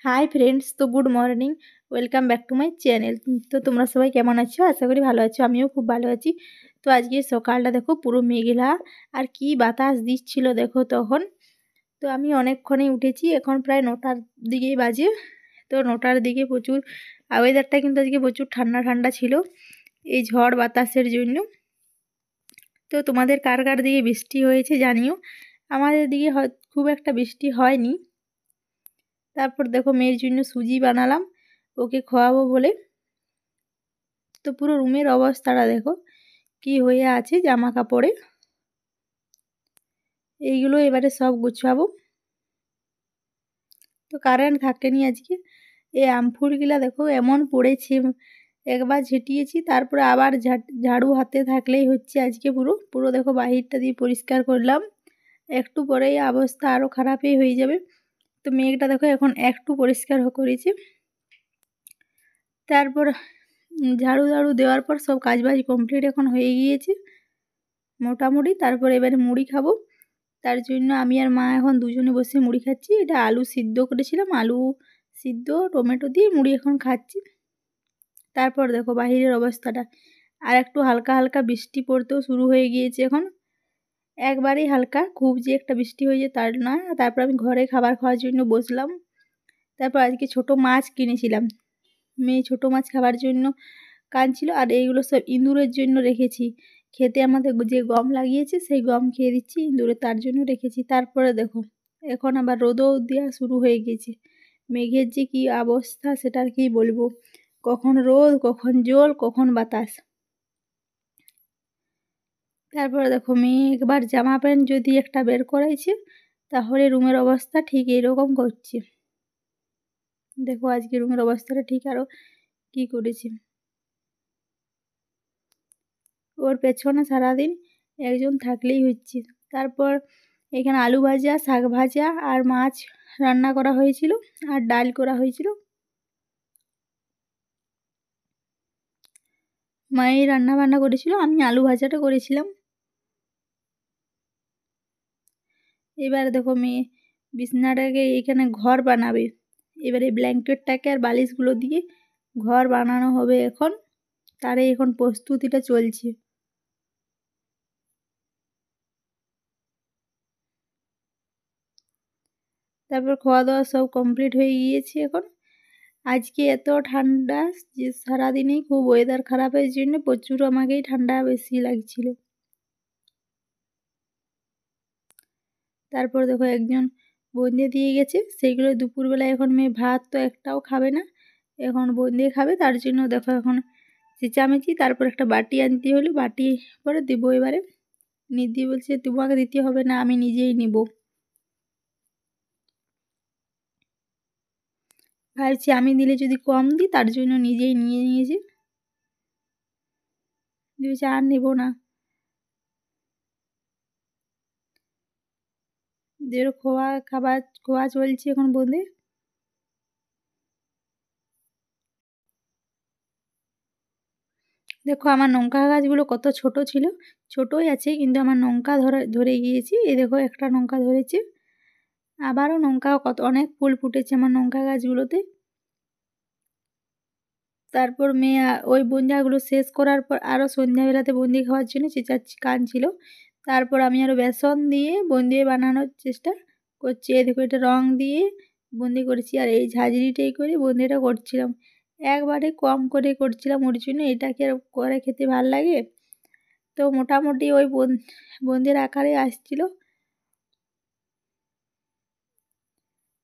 Hi friends, তো good morning. Welcome back to my channel. তো তোমরা সবাই কেমন আছো? আশা করি ভালো আছো। আমিও খুব ভালো আছি। তো আজকে সকালটা দেখো পুরো মেঘলা, আর কি বাতাস দিচ্ছিল দেখো তখন। তো আমি অনেকক্ষণে উঠেছি, এখন প্রায় 9টার দিকেই বাজে। তো 9টার দিকে প্রচুর ওয়েদারটা কিন্তু আজকে প্রচুর ঠান্ডা ঠান্ডা ছিল এই ঝড় বাতাসের জন্য। তো তোমাদের কার কার দিকে বৃষ্টি হয়েছে জানিও। আমাদের দিকে খুব একটা বৃষ্টি হয়নি। তারপর দেখো মেয়ের জন্য সুজি বানালাম ওকে খাওয়াবো বলে। তো পুরো রুমের অবস্থাটা দেখো কি হয়ে আছে, জামা কাপড়ে এইগুলো এবারে সব গুছাবো। তো কারেন্ট থাকেনি আজকে। এই আমফুলগুলা দেখো এমন পড়েছে, একবার ঝেঁটিয়েছি তারপরে আবার ঝাড়ু হাতে থাকলেই হচ্ছে। আজকে পুরো পুরো দেখো বাহিরটা দিয়ে পরিষ্কার করলাম, একটু পরেই অবস্থা আরও খারাপই হয়ে যাবে। তো মেঘটা দেখো এখন একটু পরিষ্কার করেছে। তারপর ঝাড়ু দেওয়ার পর সব কাজবাজ কমপ্লিট এখন হয়ে গিয়েছে মোটামুটি। তারপর এবারে মুড়ি খাবো। তার জন্য আমি আর মা এখন দুজনে বসে মুড়ি খাচ্ছি। এটা আলু সিদ্ধ করেছিলাম, আলু সিদ্ধ টমেটো দিয়ে মুড়ি এখন খাচ্ছি। তারপর দেখো বাহিরের অবস্থাটা, আর একটু হালকা হালকা বৃষ্টি পড়তেও শুরু হয়ে গিয়েছে এখন। একবারেই হালকা, খুব যে একটা বৃষ্টি হয়ে যায় তার না। তারপর আমি ঘরে খাবার খাওয়ার জন্য বসলাম। তারপর আজকে ছোট মাছ কিনেছিলাম, মেয়ে ছোট মাছ খাবার জন্য কাঁদছিল। আর এইগুলো সব ইঁদুরের জন্য রেখেছি খেতে। আমাদের যে গম লাগিয়েছে সেই গম খেয়ে দিচ্ছি ইঁদুরে, তার জন্য রেখেছি। তারপরে দেখো এখন আবার রোদও দেওয়া শুরু হয়ে গেছে। মেঘের যে কি অবস্থা সেটা আর কি বলবো, কখন রোদ, কখন জল, কখন বাতাস। তারপরে দেখো মেয়ে একবার জামা প্যান্ট যদি একটা বের করাইছে তাহলে রুমের অবস্থা ঠিক এরকম করছে। দেখো আজকে রুমের অবস্থাটা ঠিক আরও কি করেছি। ওর পেছনে সারাদিন একজন থাকলেই হচ্ছে। তারপর এখানে আলু ভাজা, শাক ভাজা আর মাছ রান্না করা হয়েছিল, আর ডাল করা হয়েছিল। মায়ের রান্না বান্না করেছিল, আমি আলু ভাজাটা করেছিলাম। এবার দেখো মেয়ে বিছনাটাকে এখানে ঘর বানাবে। এবারে ব্ল্যাঙ্কেটটাকে আর বালিশগুলো দিয়ে ঘর বানানো হবে এখন। তারে এখন প্রস্তুতিটা চলছে। তারপর খাওয়া দাওয়া সব কমপ্লিট হয়ে গিয়েছে এখন। আজকে এত ঠান্ডা যে সারাদিনেই খুব ওয়েদার খারাপের জন্য প্রচুর আমাকেই ঠান্ডা বেশি লাগছিল। তারপর দেখো একজন বোঁদে দিয়ে গেছে, সেইগুলো দুপুরবেলা এখন মেয়ে ভাত তো একটাও খাবে না, এখন বোঁদে খাবে। তার জন্য দেখো এখন চেঁচামেচি। তারপর একটা বাটি আনতে হলো, বাটি পরে দেবো এবারে। নিদি বলছে তোমাকে দিতে হবে না, আমি নিজেই নিব। ভাবছি আমি দিলে যদি কম দিই, তার জন্য নিজেই নিয়ে নিয়েছি। বলছে আর নেব না। যে খোয়া চলছে এখন বোঁদে। দেখো আমার লঙ্কা গাছগুলো কত ছোট ছিল, ছোটই আছে কিন্তু আমার লঙ্কা ধরে গিয়েছে। এই দেখো একটা লঙ্কা ধরেছে, আবারও লঙ্কা কত অনেক ফুল ফুটেছে আমার লঙ্কা গাছগুলোতে। তারপর মেয়ে ওই বঞ্জাগুলো শেষ করার পর আরও সন্ধ্যাবেলাতে বন্দি খাওয়ার জন্য চেঁচাচ্ছি, কাঁদছিল। তারপর আমি আরও বেসন দিয়ে বন্দি বানানোর চেষ্টা করছি। এই দেখো এটা রং দিয়ে বন্দি করেছি, আর এই ঝাঁঝরিটাই করে বন্দিটা করছিলাম। একবারে কম করে করছিলাম, ওর জন্য এটাকে আর করে খেতে ভাল লাগে। তো মোটামুটি ওই বন্দির আকারে আসছিল।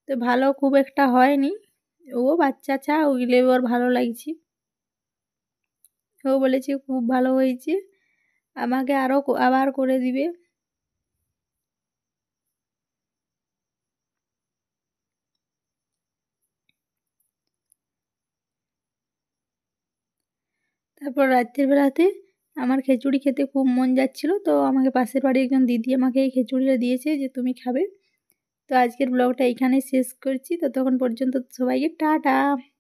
তো ভালো খুব একটা হয়নি, ও বাচ্চা ওগুলো ওর ভালো লাগছে। ও বলেছে খুব ভালো হয়েছে, আমাকে আরও আবার করে দিবে। তারপর রাত্রের বেলাতে আমার খিচুড়ি খেতে খুব মন যাচ্ছিল, তো আমাকে পাশের বাড়ির একজন দিদি আমাকে এই খিচুড়িটা দিয়েছে যে তুমি খাবে। তো আজকের ব্লগটা এইখানেই শেষ করছি। ততক্ষণ পর্যন্ত সবাইকে টাটা।